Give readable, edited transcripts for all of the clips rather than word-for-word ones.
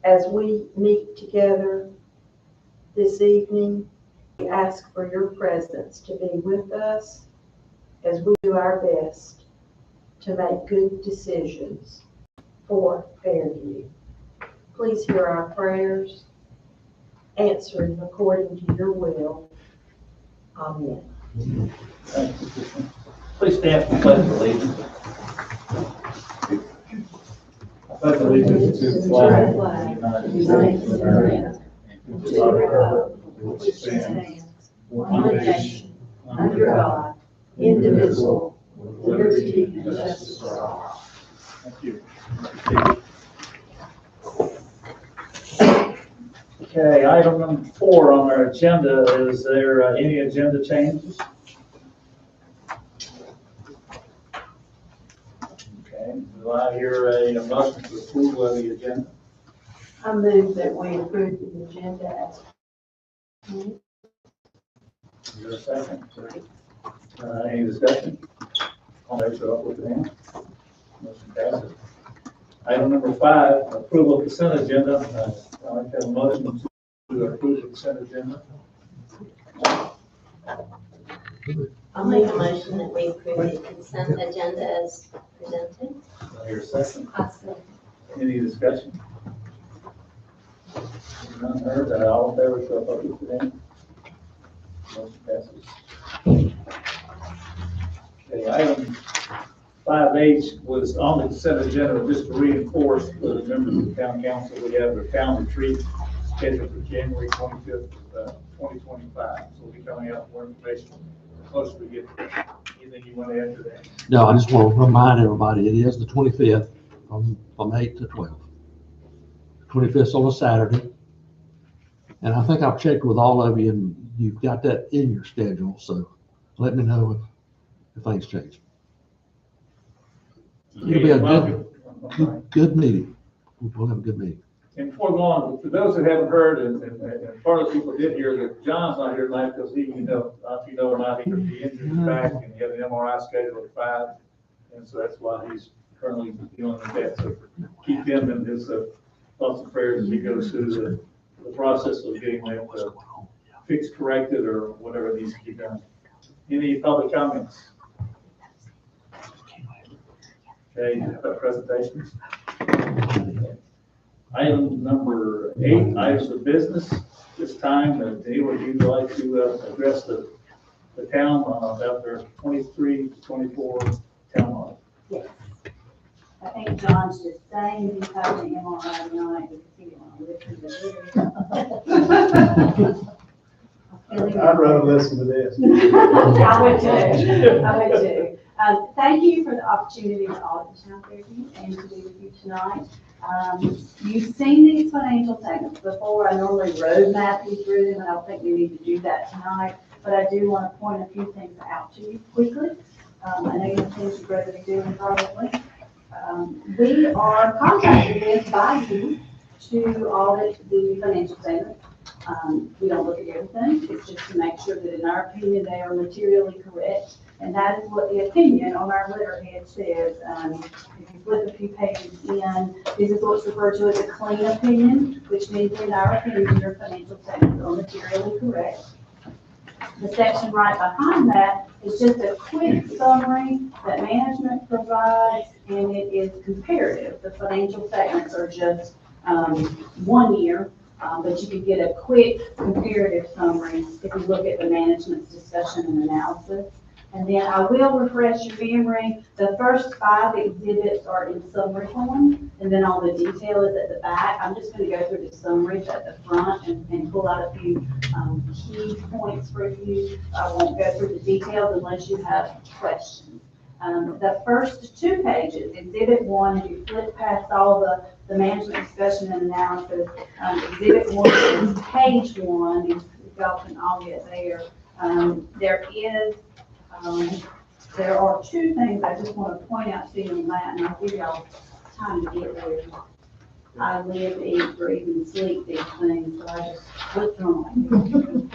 As we meet together this evening, we ask for your presence to be with us as we do our best to make good decisions for Fairview. Please hear our prayers, answering according to your will. Amen. Thank you. Please stand for the pledge of allegiance. I pledge allegiance to the flag of the United States of America and to the republic which stands one nation under God, indivisible, with liberty and justice for all. Thank you. Okay, item number 4 on our agenda, is there any agenda changes? Okay, do I hear a motion to approve of the agenda? I move that we approve the agenda as. Is there a second? Any discussion? All those show up with the hand. Motion passes. Item number 5, approval of consent agenda. I'd like to have a motion to approve the consent agenda. I'll make a motion that we approve the consent agenda as presented. I hear a second. Any discussion? None heard, all in favor, show up with the hand. Motion passes. Okay, item 5H was on the consent agenda, just to reinforce for the members of the town council, we have a town retreat scheduled for January 25th, 2025. So we'll be coming out with more information the closer we get there. Anything you want to add to that? No, I just want to remind everybody, it is the 25th from 8 to 12. 25th is on a Saturday. And I think I've checked with all of you and you've got that in your schedule. So let me know if things change. It'll be a good meeting. We'll have a good meeting. And before going on, for those who haven't heard, and part of the people did hear that John's not here tonight because he, if you know or not, he injured his back and he had an MRI scheduled at 5. And so that's why he's currently dealing with that. So keep him in his thoughts and prayers as he goes through the process of getting that fixed, corrected, or whatever needs to be done. Any public comments? Okay, presentations. Item number 8, items of business. This time, Dave, would you like to address the town about their 23 to 24 town hall? Yes. I think John's just saying he's having an MRI tonight because he didn't want to listen to I'd rather listen to this. I would too. I would too. Thank you for the opportunity to audit the town Fairview and to be with you tonight. You've seen these financial statements before. I normally roadmap you through them, and I don't think we need to do that tonight. But I do want to point a few things out to you quickly. I know you have things you'd rather be doing probably. We are contracted with by you to audit the financial statements. We don't look at everything. It's just to make sure that in our opinion, they are materially correct. And that is what the opinion on our letterhead says. If you flip a few pages in, this is what's referred to as a clean opinion, which means in our opinion, your financial statements are materially correct. The section right behind that is just a quick summary that management provides, and it is comparative. The financial statements are just 1 year. But you can get a quick comparative summary if you look at the management's discussion and analysis. And then I will refresh your memory. The first 5 exhibits are in summary form, and then all the detail is at the back. I'm just going to go through the summaries at the front and pull out a few key points for you. I won't go through the details unless you have questions. The first 2 pages, Exhibit 1, if you flip past all the management discussion and analysis, Exhibit 1 is page 1, if y'all can all get there. There are 2 things I just want to point out to you on that, and I'll give y'all time to get there. I live, eat, breathe, and sleep these things, so I just look through them.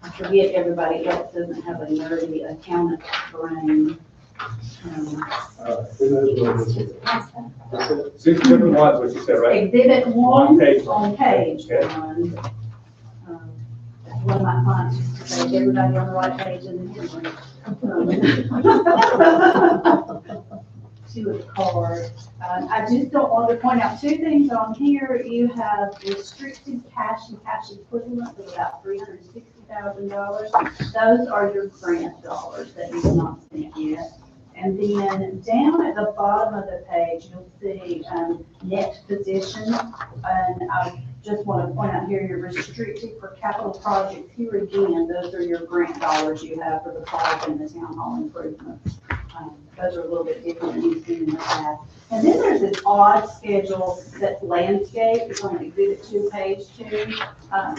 I forget everybody else doesn't have a nerdy accountant brain. Who knows what it is? That's it. 6 different ones, what you said, right? Exhibit On one page on page Okay. one. One of my clients used to say, everybody on the right page and then she was card. I just don't want to point out two things on here. You have restricted cash and cash equivalents of about $360,000. Those are your grant dollars that you've not spent yet. And then down at the bottom of the page, you'll see net position. And I just want to point out here, you're restricted for capital projects. Here again, those are your grant dollars you have for the park and the town hall improvements. Those are a little bit different than you've seen in the past. And then there's this odd schedule that's landscape. It's on exhibit 2, page 2.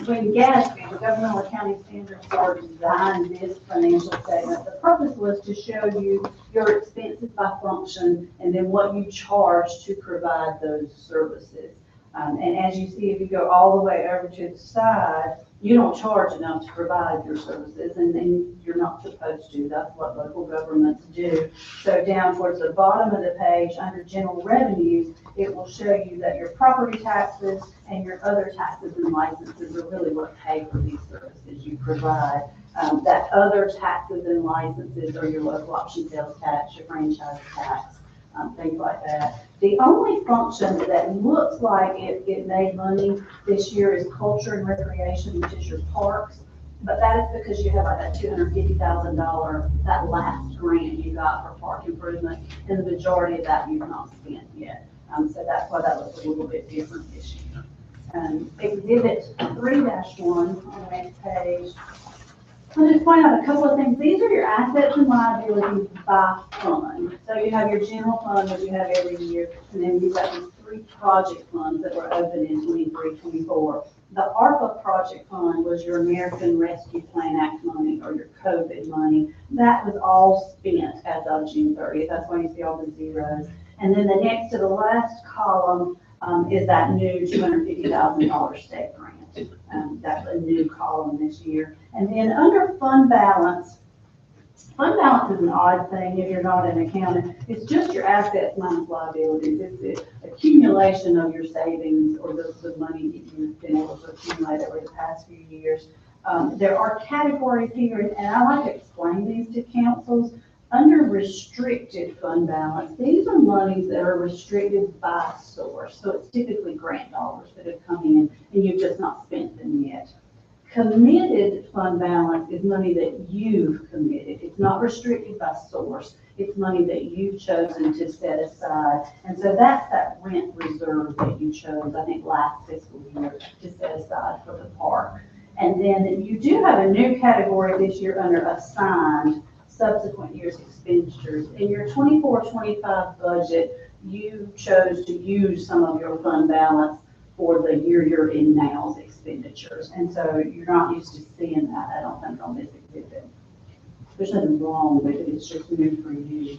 When GASB, the Governmental Accounting Standards Board, designed this financial statement, the purpose was to show you your expenses by function and then what you charge to provide those services. And as you see, if you go all the way over to the side, you don't charge enough to provide your services, and then you're not supposed to. That's what local governments do. So down towards the bottom of the page, under general revenues, it will show you that your property taxes and your other taxes and licenses are really what pay for these services you provide. That other taxes and licenses are your local option sales tax, your franchise tax, things like that. The only function that looks like it made money this year is culture and recreation, which is your parks. But that is because you have like that $250,000, that last grant you got for park improvement, and the majority of that you've not spent yet. So that's why that looks a little bit different this year. Exhibit 3-1 on the next page. I'll just point out a couple of things. These are your assets and liabilities by fund. So you have your general fund, which you have every year, and then you've got these 3 project funds that were open in 23-24. The ARPA project fund was your American Rescue Plan Act money or your COVID money. That was all spent as of June 30th. That's why you see all the zeros. And then the next to the last column is that new $250,000 state grant. That's a new column this year. And then under fund balance is an odd thing if you're not an accountant. It's just your assets minus liabilities. It's the accumulation of your savings or the money that you've been able to accumulate over the past few years. There are categories here, and I like to explain these to councils. Under restricted fund balance, these are monies that are restricted by source. So it's typically grant dollars that have come in and you've just not spent them yet. Committed fund balance is money that you've committed. It's not restricted by source. It's money that you've chosen to set aside. And so that's that rent reserve that you chose, I think, last fiscal year to set aside for the park. And then you do have a new category this year under assigned subsequent years expenditures. In your 24-25 budget, you chose to use some of your fund balance for the year you're in now's expenditures. And so you're not used to seeing that, I don't think, on this exhibit. There's nothing wrong with it, it's just new for you.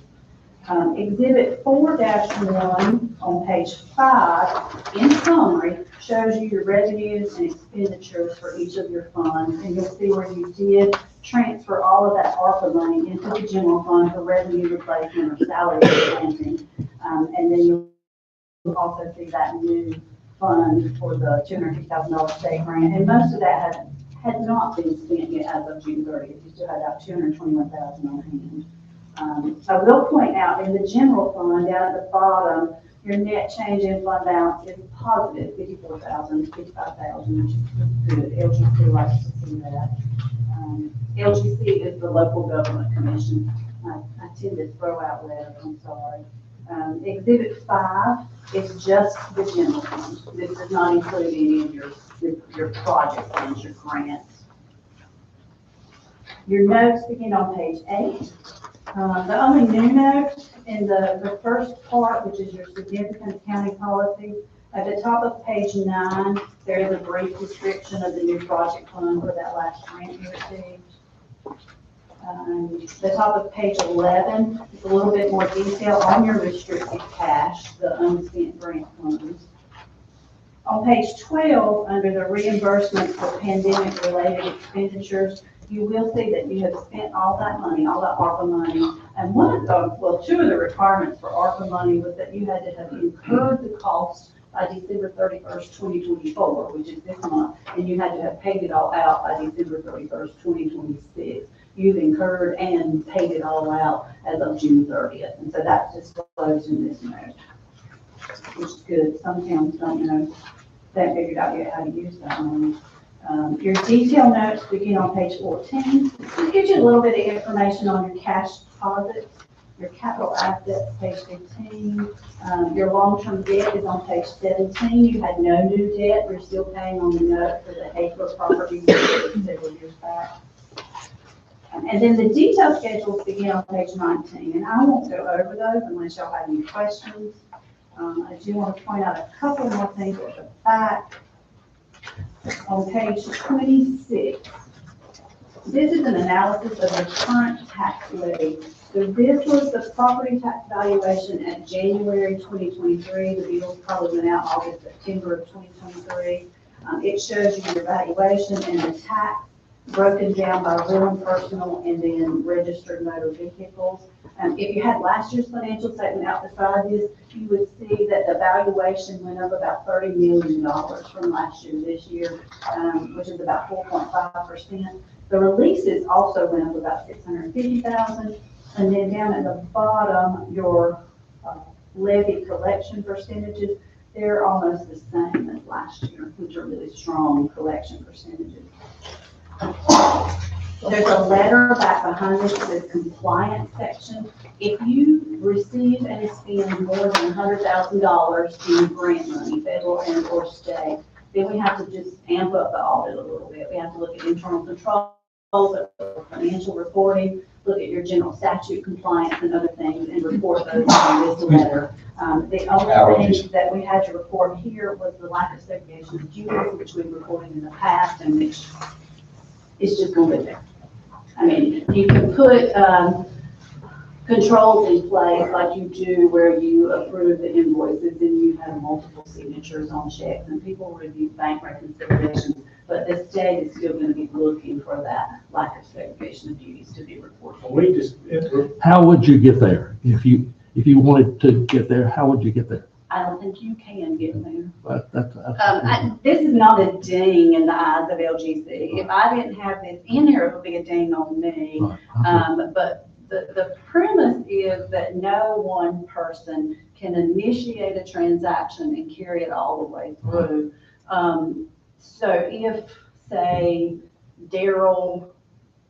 Exhibit 4-1 on page 5, in summary, shows you your revenues and expenditures for each of your funds. And you'll see where you did transfer all of that ARPA money into the general fund for revenue replacement or salary planting. And then you'll also see that new fund for the $250,000 state grant. And most of that had not been spent yet as of June 30th. You still had about $221,000 on hand. I will point out in the general fund down at the bottom, your net change in fund balance is positive $54,000, $55,000, which is good. LGC likes to see that. LGC is the local government commission. I tend to throw out letters, I'm sorry. Exhibit 5 is just the general fund. This does not include any of your project funds, your grants. Your notes begin on page 8. The only new note in the first part, which is your significant accounting policies, at the top of page 9, there is a brief description of the new project fund for that last grant you received. The top of page 11 is a little bit more detail on your restricted cash, the unspent grant funds. On page 12, under the reimbursements for pandemic-related expenditures, you will see that you have spent all that money, all that ARPA money. And one of the, well, two of the requirements for ARPA money was that you had to have incurred the cost by December 31st, 2024, which is this month, and you had to have paid it all out by December 31st, 2026. You've incurred and paid it all out as of June 30th, and so that's disclosed in this note, which is good. Some towns don't know, they haven't figured out yet how to use that money. Your detail notes begin on page 14. It gives you a little bit of information on your cash deposits, your capital assets, page 15. Your long-term debt is on page 17. You had no new debt. You're still paying on the note for the Hafer property several years back. And then the detailed schedules begin on page 19. And I won't go over those unless y'all have any questions. I do want to point out a couple more things at the back. On page 26, this is an analysis of the current tax levy. So this was the property tax valuation at January 2023. The bills probably went out August, September of 2023. It shows you your valuation and the tax broken down by real and personal and then registered motor vehicles. If you had last year's financial statement out beside this, you would see that the valuation went up about $30 million from last year to this year, which is about 4.5%. The releases also went up about $650,000. And then down at the bottom, your levy collection percentages, they're almost the same as last year, which are really strong collection percentages. There's a letter back behind this that says compliance section. If you receive and spend more than $100,000 in grant money, federal and or state, then we have to just amp up the audit a little bit. We have to look at internal controls, financial reporting, look at your general statute compliance and other things and report those in this letter. The only thing that we had to report here was the lack of segregation of duties, which we reported in the past and which is just going to be there. I mean, you can put controls in place like you do where you approve the invoices and you have multiple signatures on checks and people review bank reconciliations, but the state is still going to be looking for that lack of segregation of duties to be reported. We just, How would you get there? If you wanted to get there, how would you get there? I don't think you can get there. But that's This is not a ding in the eyes of LGC. If I didn't have this in here, it would be a ding on me. right. But the premise is that no one person can initiate a transaction and carry it all the way through. So if, say, Daryl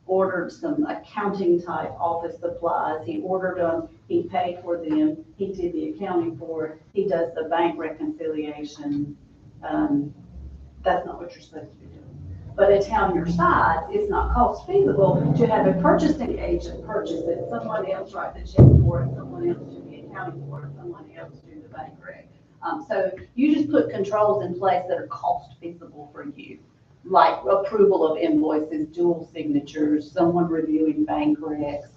ordered some accounting type office supplies, he ordered them, he paid for them, he did the accounting for it, he does the bank reconciliation, that's not what you're supposed to be doing. But a town your size, it's not cost feasible to have a purchasing agent purchase it, someone else write the check for it, someone else do the accounting for it, someone else do the bank rec. So you just put controls in place that are cost feasible for you, like approval of invoices, dual signatures, someone reviewing bank recs.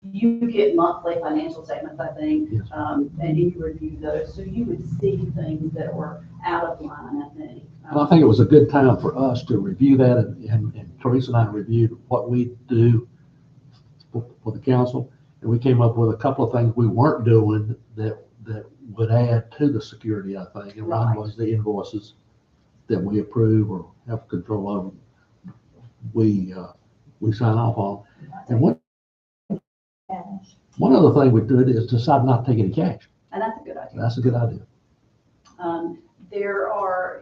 You get monthly financial statements, I think, Yes. and you review those. So you would see things that were out of line, I think. Well, I think it was a good time for us to review that, and Teresa and I reviewed what we do for the council, and we came up with a couple of things we weren't doing that would add to the security, I think. And one was the invoices that we approve or have control of, we sign off on. And one other thing we did is decide not to take any cash. And that's a good idea. That's a good idea.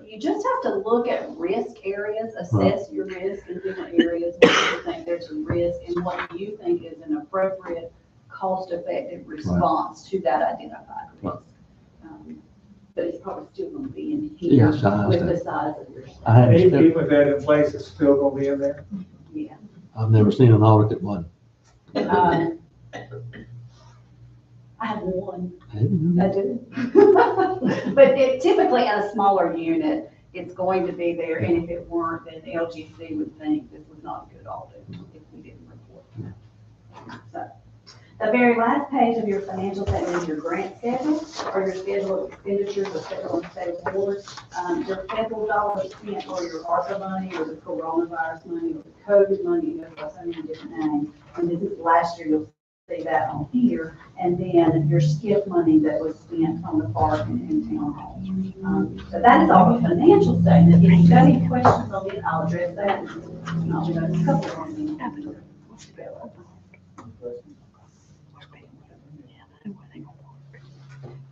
You just have to look at risk areas, assess your risk in different areas, where you think there's a risk and what you think is an appropriate, cost-effective response to that identified risk. But it's probably still going to be in here Yes, I with understand. the size of your state. I haven't, even with that in place, it's still gonna be in there. Yeah. I've never seen an audit that wasn't. I have one. I didn't I know do. But typically in a smaller unit, it's going to be there, and if it weren't, then LGC would think this was not a good audit if we didn't report. So, the very last page of your financial statement is your grant schedule, or your schedule of expenditures of federal and state awards. Your federal dollars spent, or your ARPA money, or the coronavirus money, or the COVID money, you know, by so many different names. and this is last year, you'll see that on here, and then your skip money that was spent on the park and town hall. So that is all the financial statement. If you've got any questions on it, I'll address that. I'll do a couple of them.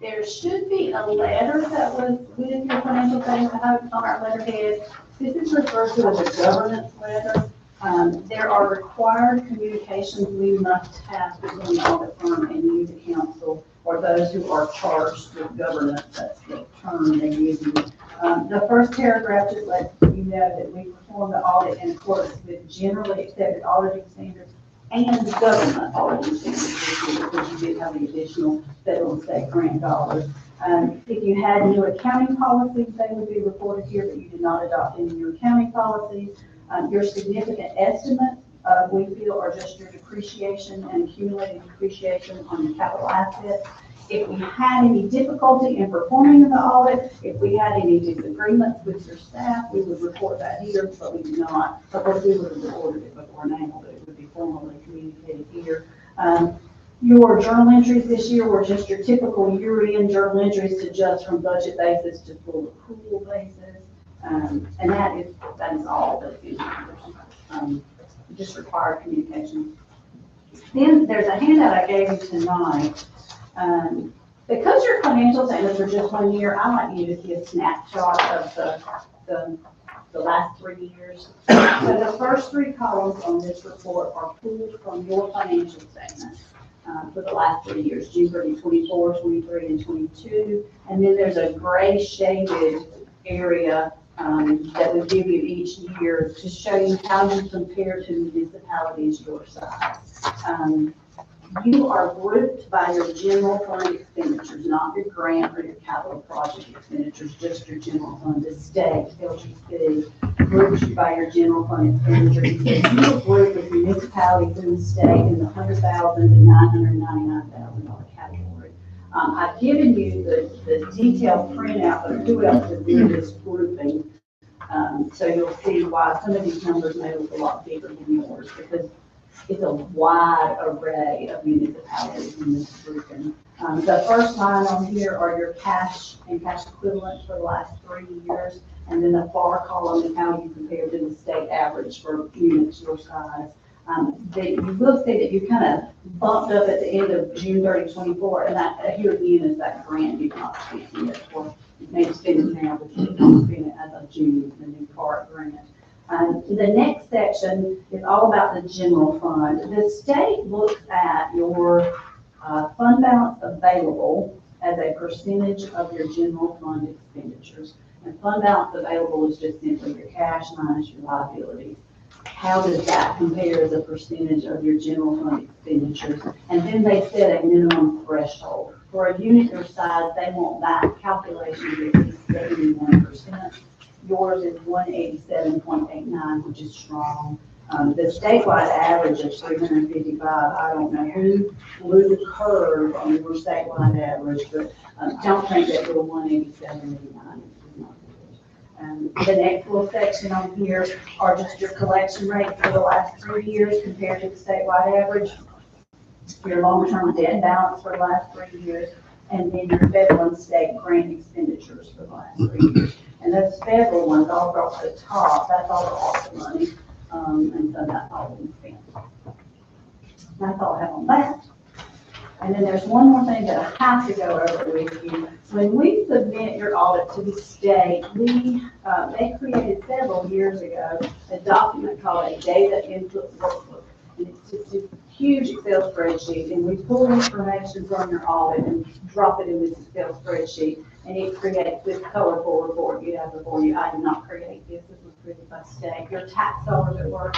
There should be a letter that was with your financial statement, I hope it's on our letterhead. This is referred to as a governance letter. There are required communications we must have between the audit firm and you, the council, or those who are charged with governance. That's the term they use. The first paragraph just lets you know that we perform the audit in accordance with generally accepted auditing standards and government auditing standards, because you did have the additional federal and state grant dollars. If you had new accounting policies, they would be reported here, but you did not adopt any new accounting policies. Your significant estimates, we feel, are just your depreciation and accumulated depreciation on your capital assets. If we had any difficulty in performing the audit, if we had any disagreements with your staff, we would report that here, but we do not. Of course, we would have reported it before now, but it would be formally communicated here. Your journal entries this year were just your typical year-end journal entries to adjust from budget basis to full accrual basis. And that is all that's in here. Just required communication. Then there's a handout I gave you tonight. Because your financial statements are just 1 year, I like you to see a snapshot of the last 3 years. So the first 3 columns on this report are pulled from your financial statement for the last 3 years, June 30, 24, 23, and 22. And then there's a gray shaded area that we give you each year to show you how you compare to municipalities your size. You are grouped by your general fund expenditures, not your grant or your capital project expenditures, just your general fund. The state, LGC, groups you by your general fund expenditures. You are grouped with municipalities in the state in the $100,000 to $999,000 category. I've given you the detailed printout of who else is in this grouping. So you'll see why some of these numbers may look a lot bigger than yours, because it's a wide array of municipalities in this grouping. The first line on here are your cash and cash equivalents for the last 3 years. And then the far column is how you compare to the state average for units your size. You will see that you kind of bumped up at the end of June 30, 24, and that here again is that grant you've not spent yet, or you may spend it now, but you don't spend it as of June, the new park grant. The next section is all about the general fund. The state looks at your fund balance available as a percentage of your general fund expenditures. And fund balance available is just simply your cash minus your liabilities. How does that compare as a percentage of your general fund expenditures? And then they set a minimum threshold. For a unit your size, they want that calculation to be 71%. Yours is 187.89, which is strong. The statewide average is 355. I don't know who blew the curve on your statewide average, but don't think that your 187.89 is not good. The next little section on here are just your collection rates for the last 3 years compared to the statewide average, your long-term debt balance for the last 3 years, and then your federal and state grant expenditures for the last 3 years. And those federal ones all across the top, that's all the awesome money, and so that's all we spent. That's all I have on that. And then there's one more thing that I have to go over with you. When we submit your audit to the state, they created several years ago a document called a data input workbook. And it's just a huge Excel spreadsheet, and we pull information from your audit and drop it in this Excel spreadsheet, and it creates this colorful report you have before you. I did not create this. This was created by state. Your tax dollars at work.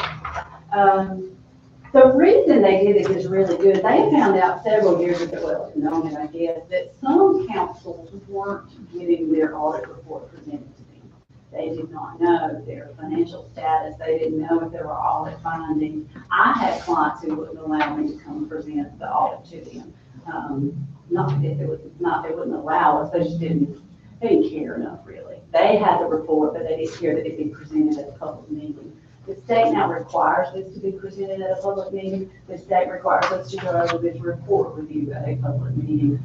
The reason they did it is really good. They found out several years ago, well, it's known, I guess, that some councils weren't getting their audit report presented to them. They did not know their financial status. They didn't know if there were audit findings. I had clients who wouldn't allow me to come present the audit to them. Not that they wouldn't allow us, they just didn't care enough, really. They had the report, but they didn't care that it be presented at a public meeting. The state now requires this to be presented at a public meeting. The state requires us to go over this report with you at a public meeting.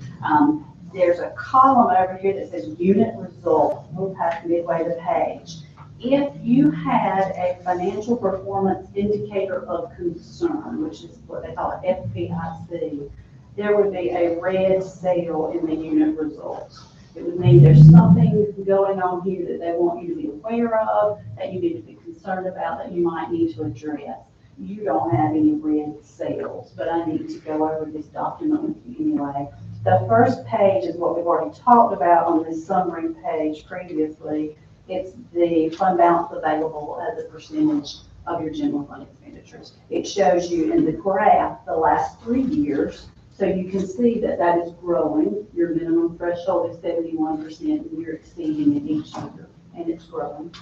There's a column over here that says unit results. We'll pass midway the page. If you had a financial performance indicator of concern, which is what they call it, FPIC, there would be a red cell in the unit results. It would mean there's something going on here that they want you to be aware of, that you need to be concerned about, that you might need to address. You don't have any red cells, but I need to go over this document with you anyway. The first page is what we've already talked about on this summary page previously. It's the fund balance available as a percentage of your general fund expenditures. It shows you in the graph the last 3 years. So you can see that that is growing. Your minimum threshold is 71%, and you're exceeding it each year, and it's growing.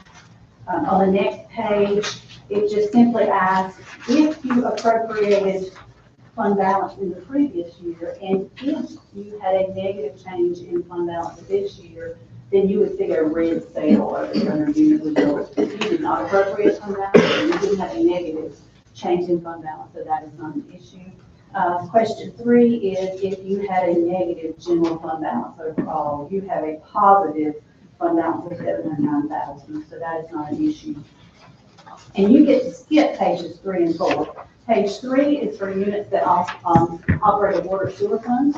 On the next page, it just simply asks if you appropriated fund balance in the previous year, and if you had a negative change in fund balance this year, then you would see a red cell over the under unit results. If you did not appropriate fund balance, and you didn't have a negative change in fund balance, so that is not an issue. Question 3 is if you had a negative general fund balance overall, you have a positive fund balance of $709,000, so that is not an issue. And you get to skip pages 3 and 4. Page 3 is for units that operate a water sewer fund,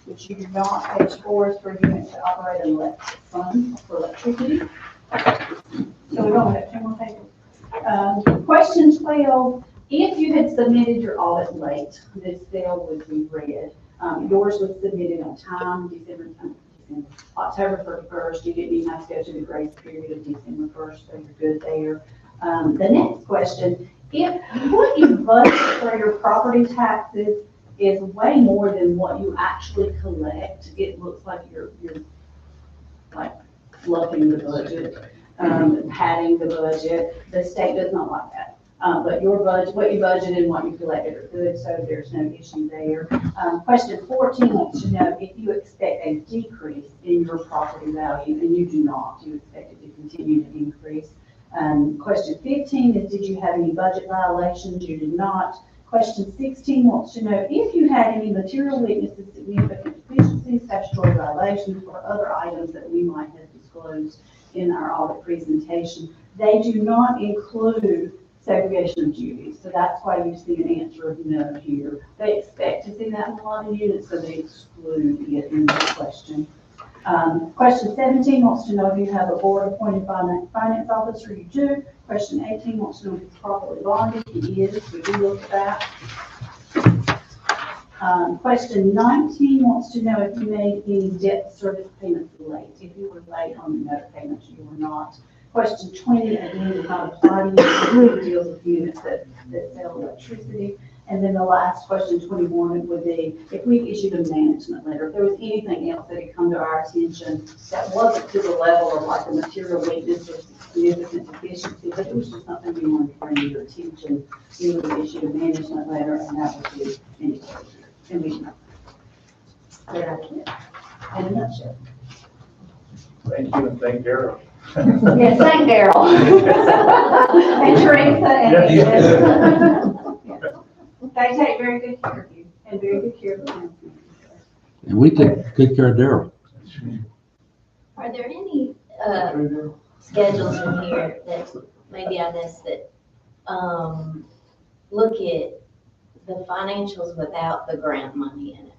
which you do not. Page 4 is for units that operate an electric fund for electricity. So we don't have 2 more pages. Question 12. If you had submitted your audit late, this cell would be red. Yours was submitted on time, October 31st. You didn't even have to go to the grace period of December 1st, so you're good there. The next question, if what you budget for your property taxes is way more than what you actually collect, it looks like you're like fluffing the budget, padding the budget. The state does not like that. But your budget, what you budgeted and what you collected are good, so there's no issue there. Question 14 wants to know if you expect a decrease in your property value, and you do not. You expect it to continue to increase. Question 15 is, did you have any budget violations? You did not. Question 16 wants to know if you had any material weaknesses, significant deficiencies, statutory violations, or other items that we might have disclosed in our audit presentation. They do not include segregation of duties, so that's why you see an answer of no here. They expect to see that in a lot of units, so they exclude it in this question. Question 17 wants to know if you have a board-appointed finance officer. You do. Question 18 wants to know if it's properly bonded. It is. We do look at that. Question 19 wants to know if you made any debt service payments late. If you were late on your note payments, you were not. Question 20, again, does not apply to you. It deals with units that sell electricity. And then the last question, 21, would be if we issued a management letter, if there was anything else that had come to our attention that wasn't to the level of like a material weakness or significant deficiency, but it was just something we wanted to bring to your attention, you would issue a management letter, and that would be indicated here. And we know. There I can. In a nutshell. Thank you, and thank Darrell. Yes, thank Darrell. And Teresa and Yeah. they take very good care of you and very good care of them. And we take good care of Darrell. Are there any schedules in here that maybe I missed that look at the financials without the grant money in it?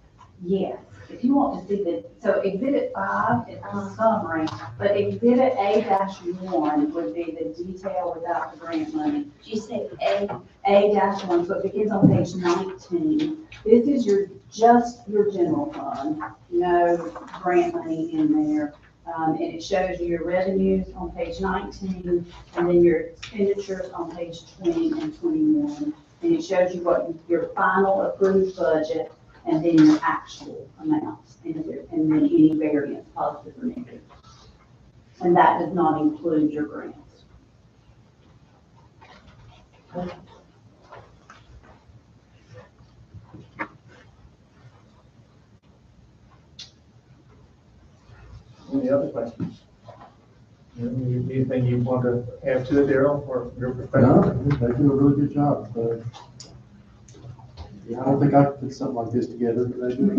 Yes, if you want to see the, so Exhibit 5 is a summary, but Exhibit A-1 would be the detail without the grant money. Did you say A? A-1, so it begins on page 19. This is just your general fund, no grant money in there. And it shows you your revenues on page 19, and then your expenditures on page 20 and 21. And it shows you what your final approved budget, and then your actual amounts, and then any variance, positive or negative. And that does not include your grants. Okay. Any other questions? Anything you want to add to it, Daryl, or your No, perspective? they do a really good job. Yeah, I don't think I could put something like this together, but they do a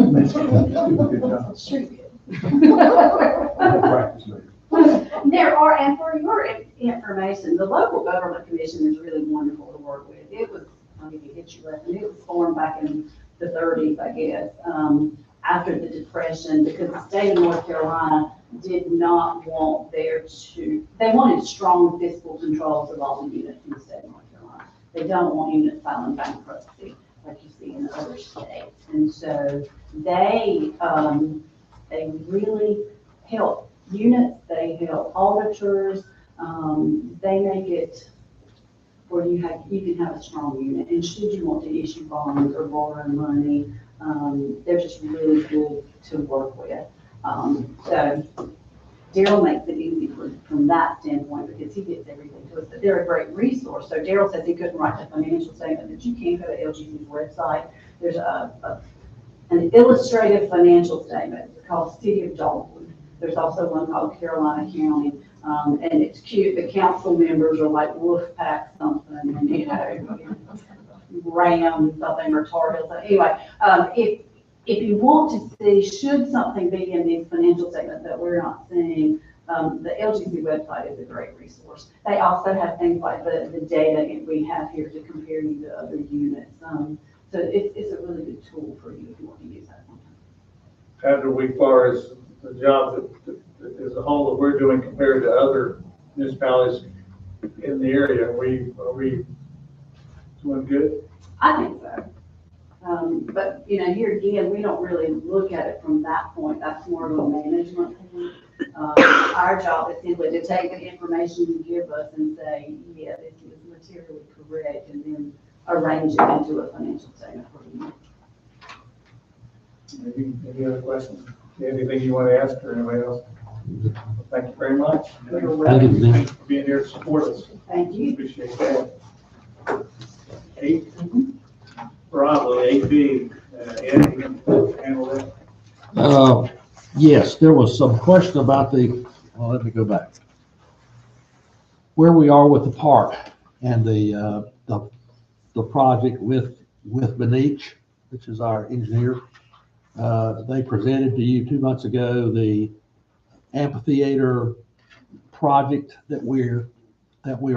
good job. Sure you I practice it. There are, and for your information, the local government commission is really wonderful to work with. It was, I'll give you a history lesson, it was formed back in the 30s, I guess, after the Depression, because the state of North Carolina did not want they wanted strong fiscal controls of all the units in the state of North Carolina. They don't want units filing bankruptcy like you see in other states. And so they really help units, they help auditors, they make it where you can have a strong unit. And should you want to issue bonds or borrow money, they're just really good to work with. So Daryl makes it easy from that standpoint because he gets everything to us, but they're a great resource. So Daryl says he couldn't write the financial statement, but you can go to LGC's website. There's an illustrative financial statement called City of Dogwood. There's also one called Carolina County, and it's cute. The council members are like wolf pack something, and ram something or tar heel. So anyway, if you want to see, should something be in these financial statements that we're not seeing, the LGC website is a great resource. They also have things like the data we have here to compare you to other units. So it's a really good tool for you if you want to use that. After we, far as the job that as a whole that we're doing compared to other municipalities in the area, are we doing good? I think so. But, here again, we don't really look at it from that point. That's more of a management point. Our job is simply to take the information you give us and say, yeah, this is materially correct, and then arrange it into a financial statement for you. Any other questions? Anything you want to ask or anybody else? Thank you very much. Thank you, Lynn. Thanks for being here to support us. Thank you. Appreciate that. 8, Bravo, 8B, Ed, you can handle that? Yes, there was some question about let me go back. Where we are with the park and the project with Benich, which is our engineer. They presented to you 2 months ago the amphitheater project that we are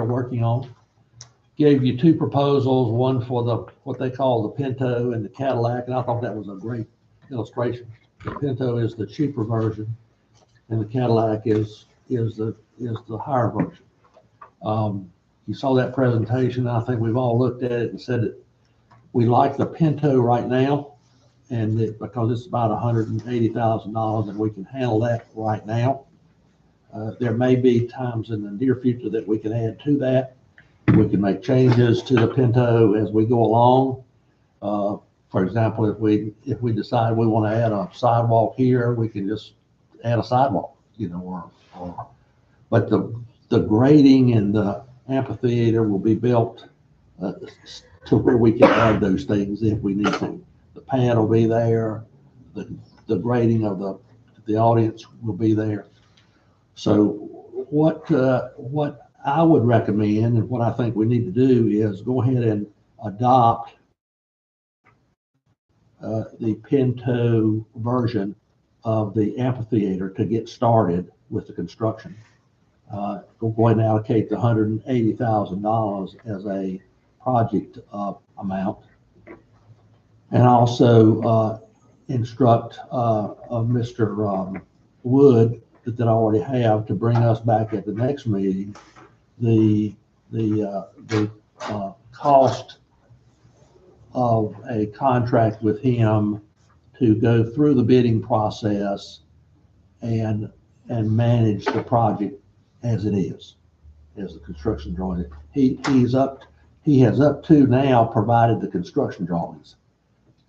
working on. Gave you 2 proposals, one for what they call the Pinto and the Cadillac, and I thought that was a great illustration. The Pinto is the cheaper version, and the Cadillac is the higher version. You saw that presentation. I think we've all looked at it and said that we like the Pinto right now, and because it's about $180,000, and we can handle that right now. There may be times in the near future that we can add to that. We can make changes to the Pinto as we go along. For example, if we decide we want to add a sidewalk here, we can just add a sidewalk, but the grading and the amphitheater will be built to where we can add those things if we need to. The pad will be there. The grading of the audience will be there. So what I would recommend, and what I think we need to do, is go ahead and adopt the Pinto version of the amphitheater to get started with the construction. Go ahead and allocate the $180,000 as a project amount, and also instruct Mr. Wood that I already have to bring us back at the next meeting the cost of a contract with him to go through the bidding process and manage the project as it is, as the construction drawing. He has up to now provided the construction drawings.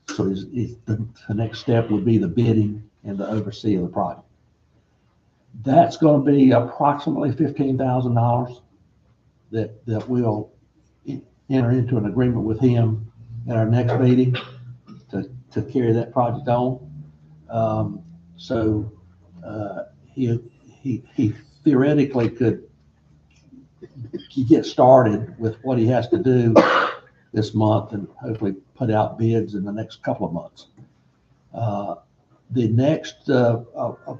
So the next step would be the bidding and the oversee of the project. That's going to be approximately $15,000 that we'll enter into an agreement with him at our next meeting to carry that project on. So he theoretically could get started with what he has to do this month and hopefully put out bids in the next couple of months. The next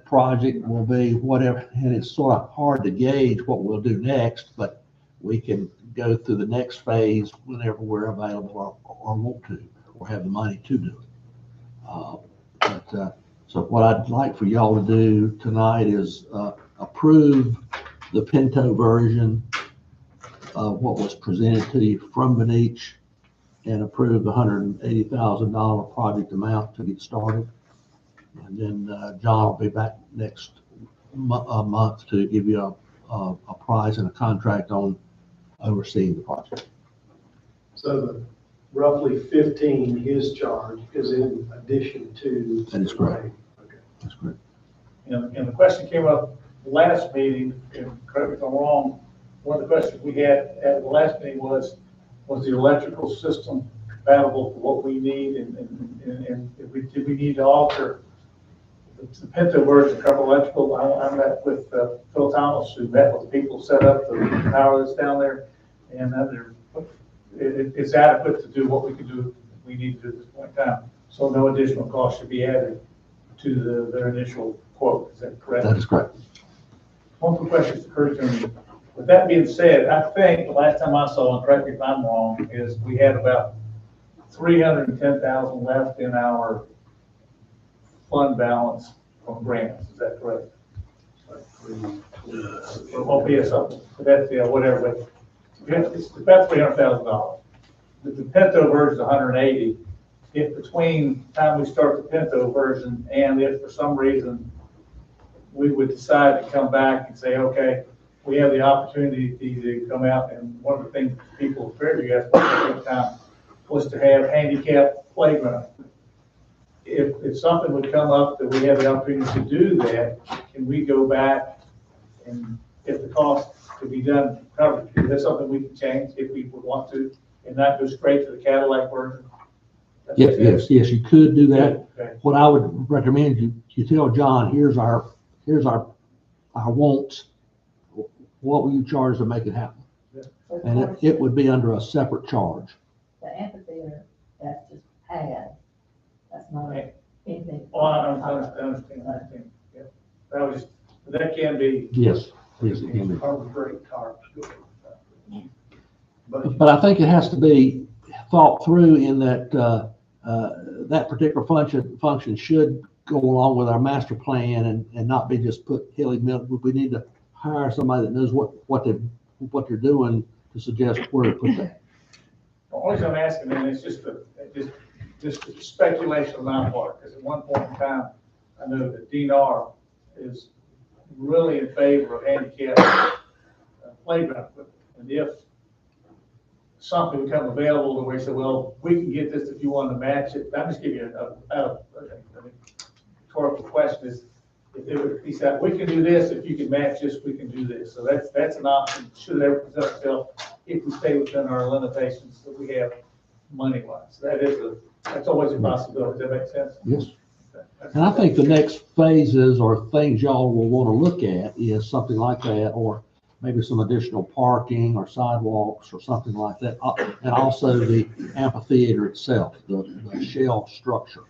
project will be whatever, and it's sort of hard to gauge what we'll do next, but we can go through the next phase whenever we're available or want to, or have the money to do it. So what I'd like for y'all to do tonight is approve the Pinto version of what was presented to you from Benich, and approve the $180,000 project amount to get started. And then John will be back next month to give you a price and a contract on overseeing the project. So the roughly 15 his charge is in addition to. That is correct. Okay. That's correct. And the question came up last meeting, and correct me if I'm wrong, one of the questions we had at the last meeting was the electrical system compatible for what we need, and did we need to alter the Pinto version to cover electrical? I met with Phil Thomas, who met with the people, set up the power that's down there, and it's adequate to do what we need to do at this point in time. So no additional cost should be added to their initial quote. Is that correct? That is correct. One quick question occurred to me. With that being said, I think the last time I saw, and correct me if I'm wrong, is we had about 310,000 left in our fund balance from grants. Is that correct? It won't be a something, but that's, whatever, but it's about $300,000. The Pinto version is 180. If between the time we start the Pinto version and if for some reason we would decide to come back and say, okay, we have the opportunity to come out, and one of the things people at Fairview asked at the time was to have handicap playground. If something would come up that we have the opportunity to do that, can we go back and if the cost could be done covered? Is that something we can change if we would want to, and not go straight to the Cadillac version? Yes, you could do that. Okay. What I would recommend you tell John, here's our wants. What will you charge to make it happen? And it would be under a separate charge. The amphitheater, that's just pad, that's not anything. Oh, I understand. Yeah. That can be. Yes, it can be. Harbor Freight tarps. But I think it has to be thought through in that that particular function should go along with our master plan and not be just put hilly-milly. We need to hire somebody that knows what they're doing to suggest where to put that. The only reason I'm asking, and it's just speculation on my part, because at one point in time, I know that DNR is really in favor of handicap playground equipment. And if something become available where we say, well, we can get this if you want to match it. I'm just giving you a rhetorical question is, if they would, he said, we can do this, if you can match this, we can do this. So that's an option, should it ever present itself, if we stay within our limitations that we have money-wise. So that's always a possibility. Does that make sense? Yes. Okay. And I think the next phases or things y'all will want to look at is something like that, or maybe some additional parking or sidewalks or something like that. And also the amphitheater itself, the shell structure,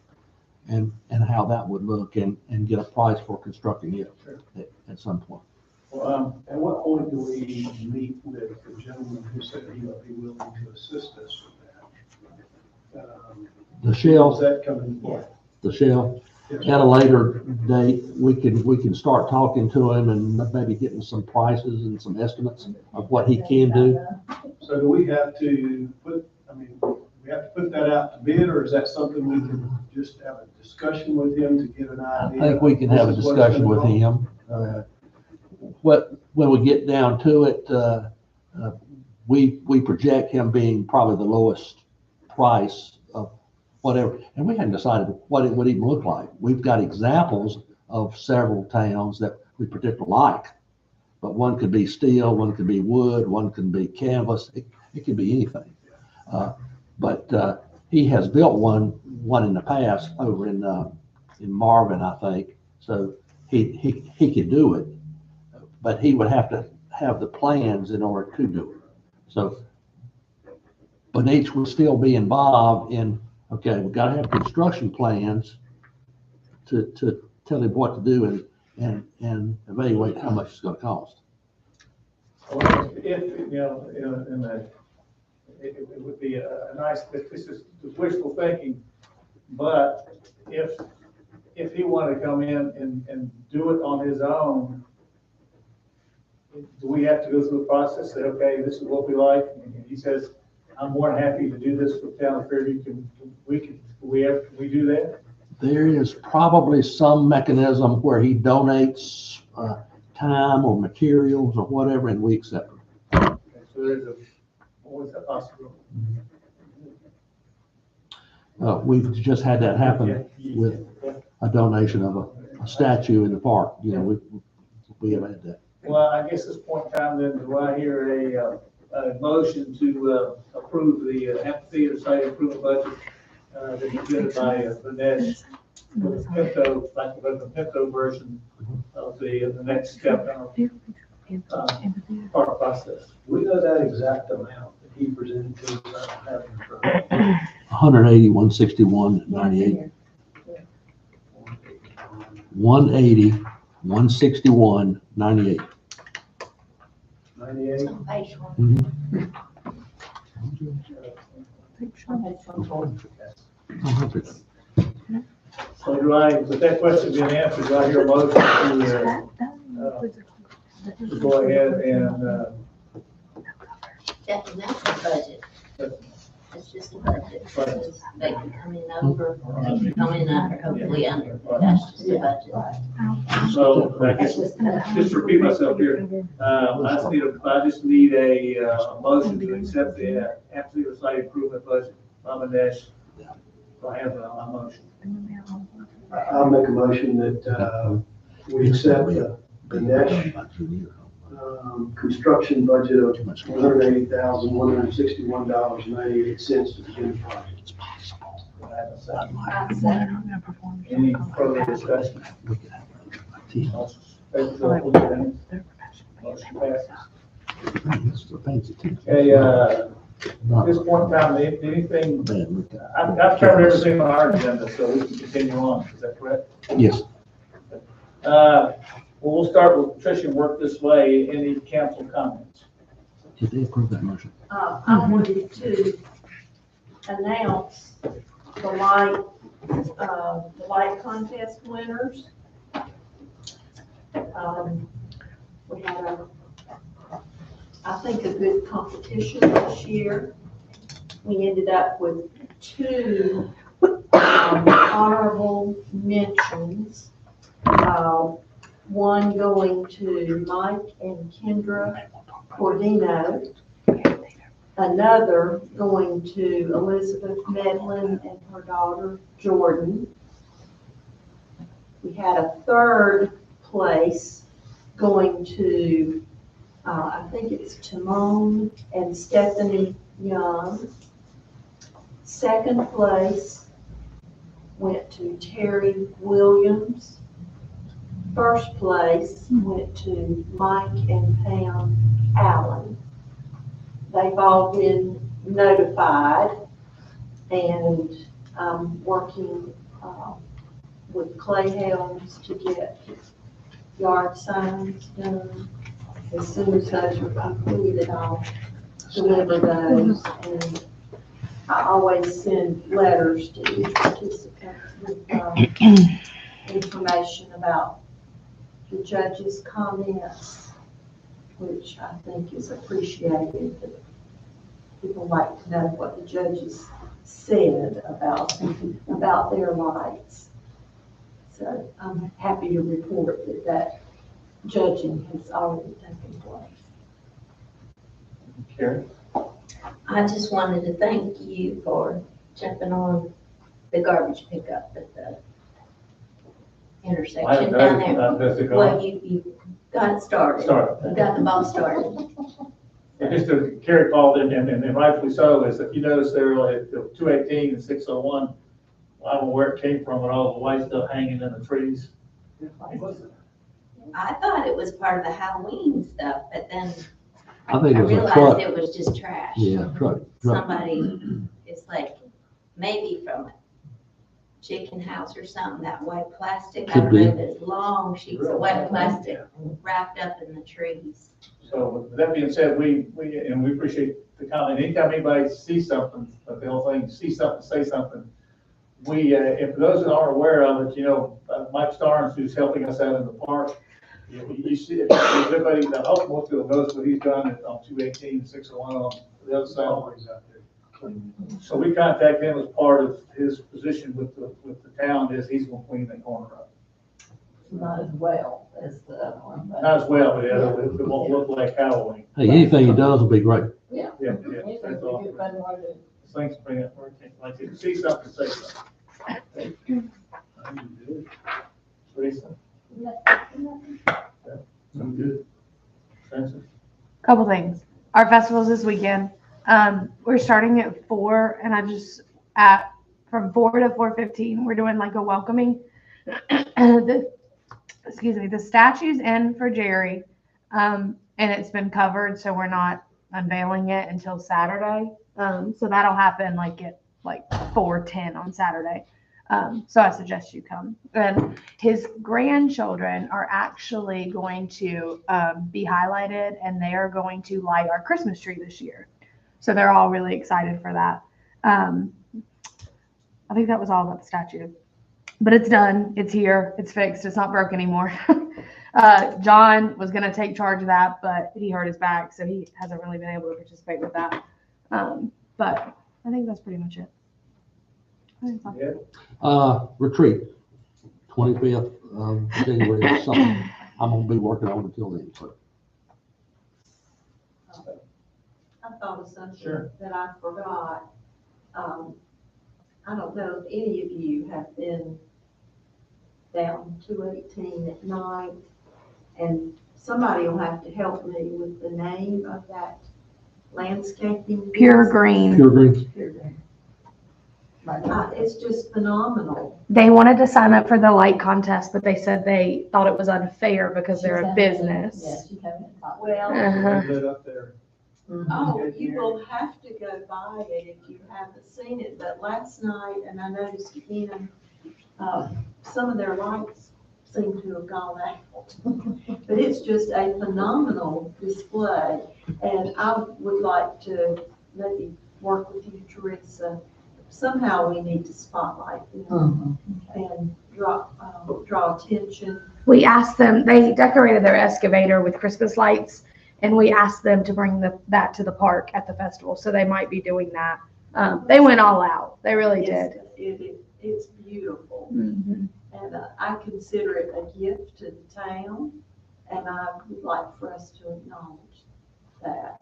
and how that would look, and get a price for constructing it at some point. Well, At what point do we meet with the gentleman who said he would be willing to assist us with that? The shell. Is that coming forth? The shell. Yes. At a later date, we can start talking to him and maybe getting some prices and some estimates of what he can do. So do we have to we have to put that out to bid, or is that something we can just have a discussion with him to get an I idea? think we can have a This is what's discussion with gonna him. When we get down to it, we project him being probably the lowest price of whatever, and we hadn't decided what it would even look like. We've got examples of several towns that we particularly like, but one could be steel, one could be wood, one could be canvas. It could be anything. But he has built one in the past over in Marvin, I think. So he could do it. but he would have to have the plans in order to do it. So, but each would still be involved in, okay, we've got to have construction plans to tell him what to do and evaluate how much it's gonna cost. Well, if, you know, in the, it would be a nice, this is wishful thinking, but if he wanted to come in and do it on his own, do we have to go through the process, say, okay, this is what we like, and he says, I'm more than happy to do this for the town of Fairview, can we do that? There is probably some mechanism where he donates time or materials or whatever, and we accept them. Okay, so there's always a possibility. We've just had that happen with a donation of a statue in the park. You know, we have had that. Well, I guess at this point in time, then, do I hear a motion to approve the amphitheater site improvement budget that was presented by Vanessa with the Pinto, like the Pinto version of the next step in our part process? We know that exact amount that he presented to us, I don't have it in front of me. 180, 161, 98. 180, 161, 98. 98. On page one. So do I, with that question being answered, do I hear a motion to go ahead and, Jackie, that's the budget. It's just a budget. They can come in over, they can come in under, hopefully under, but that's just a budget. so I guess, just to repeat myself here, I just need a motion to accept the amphitheater site improvement budget from Vanessa. Do I have a motion? I'll make a motion that we accept the Nash construction budget of $180,161.98 to begin the project. Do I have a second? Any further discussion? Motion passes. Okay, at this point in time, anything, I've covered everything on our agenda, so we can continue on. Is that correct? Yes. Well, we'll start with Tricia and work this way. Any council comments? Did they approve that motion? I wanted to announce the light contest winners. We had I think a good competition this year. We ended up with 2 honorable mentions. One going to Mike and Kendra Cordino. Another going to Elizabeth Medlin and her daughter Jordan. We had a 3rd place going to, I think it's Timon and Stephanie Young. 2nd place went to Terry Williams. 1st place went to Mike and Pam Allen. They've all been notified, and I'm working with Clay Helms to get yard signs done. As soon as those are completed, I'll deliver those. And I always send letters to each participant with information about the judge's comments, which I think is appreciated. That people like to know what the judges said about their rights. So I'm happy to report that judging has already taken place. Karen? I just wanted to thank you for jumping on the garbage pickup at the intersection down there. Well, you got it started. You got the ball started. And just to Carrie called in, and rightfully so, is if you notice there at 218 and 601, I don't know where it came from, and all the white stuff hanging in the trees. I thought it was part of the Halloween stuff, but then I think I it was a realized truck. it was just trash. Yeah, truck. Somebody, it's like, maybe from a chicken house or something, that white plastic. I Could don't know be. if it's long sheets of white plastic wrapped up in the trees. So with that being said, we appreciate the comment. Anytime anybody sees something, but the whole thing, see something, say something. If those that aren't aware of it, Mike Starnes, who's helping us out in the park, you see, if everybody, the whole Moorefield knows what he's done on 218, 601 on the other side. Always out there. So we contacted him as part of his position with the town, is he's going to clean that corner up. Not as well as the other one, but. Not as well, but it won't look like Halloween. Hey, anything he does will be great. Yeah, that's all. Thanks for bringing it forward. Like, if you see something, say something. Teresa? I'm good. Francis? Couple things. Our festival's this weekend. We're starting at 4, and from 4 to 4:15, we're doing like a welcoming. The statue's in for Jerry, and it's been covered, so we're not unveiling it until Saturday. So that'll happen at 4:10 on Saturday. So I suggest you come. And his grandchildren are actually going to be highlighted, and they are going to light our Christmas tree this year. So they're all really excited for that. I think that was all about the statue. But it's done. It's here. It's fixed. It's not broke anymore. John was going to take charge of that, but he hurt his back, so he hasn't really been able to participate with that. But I think that's pretty much it. Retreat, 25th of January, something I'm gonna be working on until then, so. I thought of something Sure. that I forgot. I don't know if any of you have been down 218 at night, and somebody will have to help me with the name of that landscaping. Pure green. Pure green. It's just phenomenal. They wanted to sign up for the light contest, but they said they thought it was unfair because they're a business. Yes, she came in and talked. Well, Uh-huh. Lit up there. oh, you will have to go by it if you haven't seen it, but last night, and I noticed again, some of their lights seem to have gone out. But it's just a phenomenal display, and I would like to maybe work with you, Teresa. Somehow we need to spotlight them and draw attention. We asked them, they decorated their excavator with Christmas lights, and we asked them to bring that to the park at the festival, so they might be doing that. They went all out. They really did. It's beautiful, Mhm. and I consider it a gift to the town, and I would like for us to acknowledge that.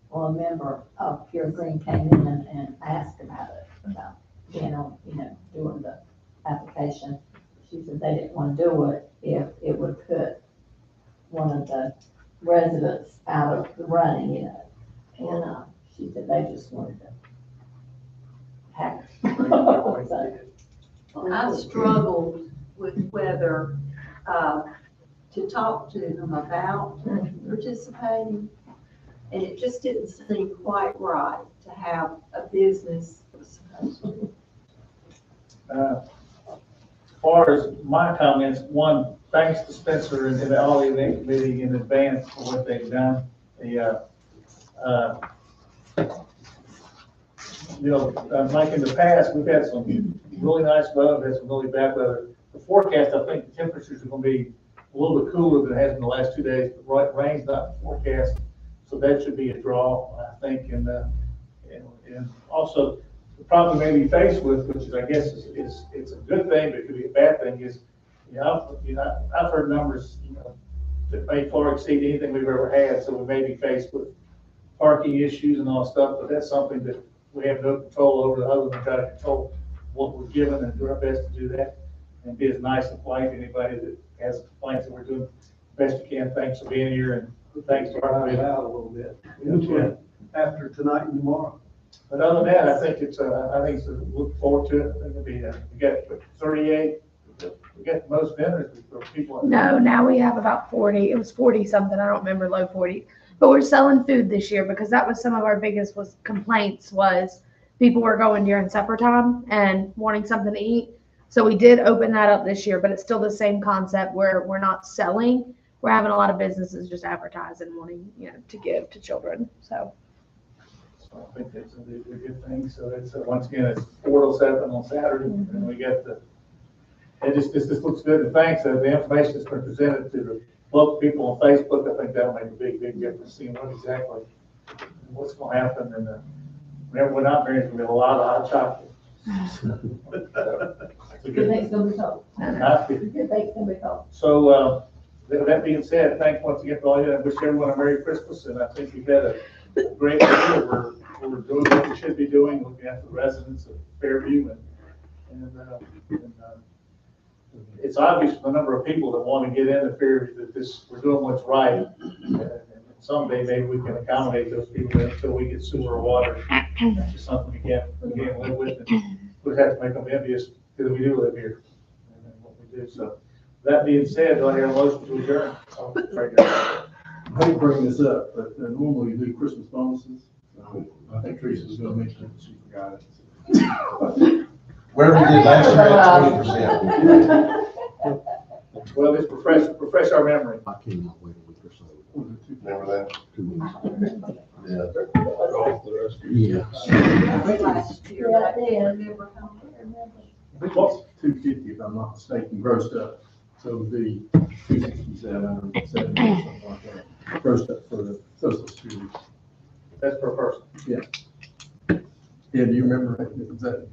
Well, a member of Pure Green came in and asked about it, about being on, doing the application. She said they didn't want to do it if it would put one of the residents out of the running, and she said they just wanted to have it. I struggled with whether to talk to them about participating, and it just didn't seem quite right to have a business. As far as my comments, one, thanks to Spencer and all the event committee in advance for what they've done. Like in the past, we've had some really nice weather, we've had some really bad weather. The forecast, I think the temperatures are going to be a little bit cooler than it has in the last 2 days, but rain's not forecast, so that should be a draw, I think. And also, the problem we may be faced with, which is, I guess, it's a good thing, but it could be a bad thing, is, I've heard numbers, that may far exceed anything we've ever had, so we may be faced with parking issues and all that stuff, but that's something that we have no control over, other than try to control what we're given and do our best to do that, and be as nice and polite to anybody that has complaints, that we're doing the best we can. Thanks for being here, and thanks to our committee. Out a little bit. Yeah. After tonight and tomorrow. But other than that, I think it's look forward to it. I think it'll be, we got 38 We got the most vendors for people. No, now we have about 40. It was 40 something. I don't remember, low 40. But we're selling food this year because that was some of our biggest complaints was people were going during supper time and wanting something to eat. So we did open that up this year, but it's still the same concept where we're not selling. We're having a lot of businesses just advertising, wanting, to give to children. So So I think that's a good thing. So it's, once again, it's 4:07 on Saturday, and we got this looks good. And thanks, the information that's been presented to the local people on Facebook, I think that'll make a big difference, seeing what's going to happen. And remember, we're not married, we're going to be a lot of hot chocolate. Good things gonna be told. Good things gonna be told. So, that being said, thanks once again for all you, I wish everyone a Merry Christmas, and I think we've had a great year. We're doing what we should be doing, looking after the residents of Fairview, and it's obvious from the number of people that want to get into Fairview that we're doing what's right. And someday maybe we can accommodate those people until we get sewer or water. That's just something we can't live with, and we have to make them envious because we do live here and what we do. So that being said, do I hear a motion to adjourn? I hate bringing this up, but normally we do Christmas bonuses. I think Teresa's gonna mention it, she forgot it. Whatever you did last year, at 20%. Well, just refresh our memory. I cannot wait a week or so. Remember that? 2 weeks. Yeah. Yeah. Last year, I remember. It's 250 if I'm not mistaken, grossed up. So it would be 267 or 70 or something like that. Grossed up for the social security. That's per person. Yeah, do you remember, is that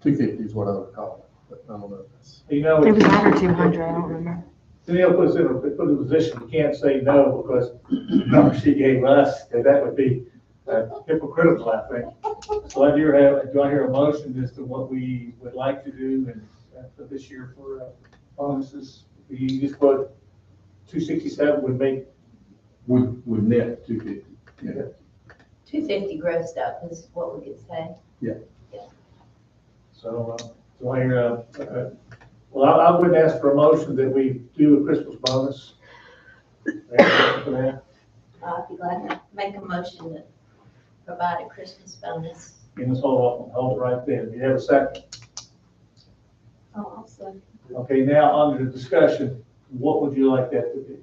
250 is what I would call it, but I don't know if that's. it was under 200. I don't remember. Danielle puts in a position, we can't say no because the number she gave us, that would be hypocritical, I think. So do I hear a motion as to what we would like to do and for this year for bonuses? You just put 267 would make. Would net 250, yeah. 250 grossed up is what we could say. So, do I hear well, I would ask for a motion that we do a Christmas bonus. I'd be glad to make a motion to provide a Christmas bonus. And let's hold it right there. Do you have a second? Oh, also, Okay, now under the discussion, what would you like that to be?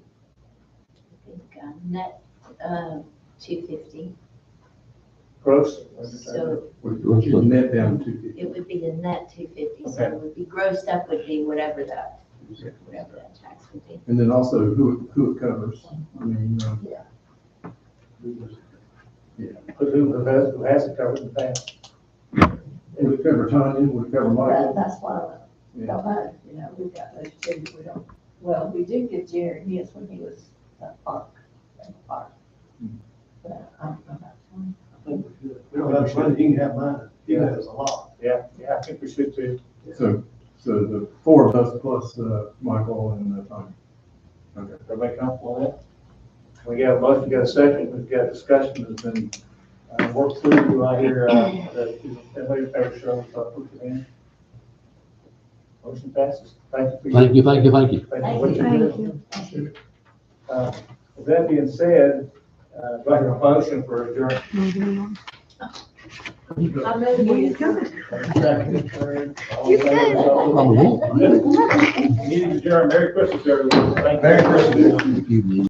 I think net 250. Gross? So Would you net down to 250? it would be the net 250. So Okay. it would be grossed up would be whatever that tax would be. And then also who it covers, I mean, Who has it covered in the past? would it cover Tanya, would it cover Michael? That's what I don't know, we've got those two, we do give Jerry his when he was at Park. But I don't know about Tony. We don't have money, you can have mine. He has a lot. Yeah, I think we should too. So the four of us plus Michael and Tanya. Okay. Everybody comfortable with that? We got a motion, we got a second, we've got discussion that's been worked through. Do I hear everybody in favor, show put your hand? Motion passes. Thank you. Thank you. Thank you for what you Thank did. With that being said, do I hear a motion for adjournment? I know you. Second, third, all You in favor, good. so- Meeting adjourned. Merry Christmas, everyone. Thank you. Merry Christmas. You need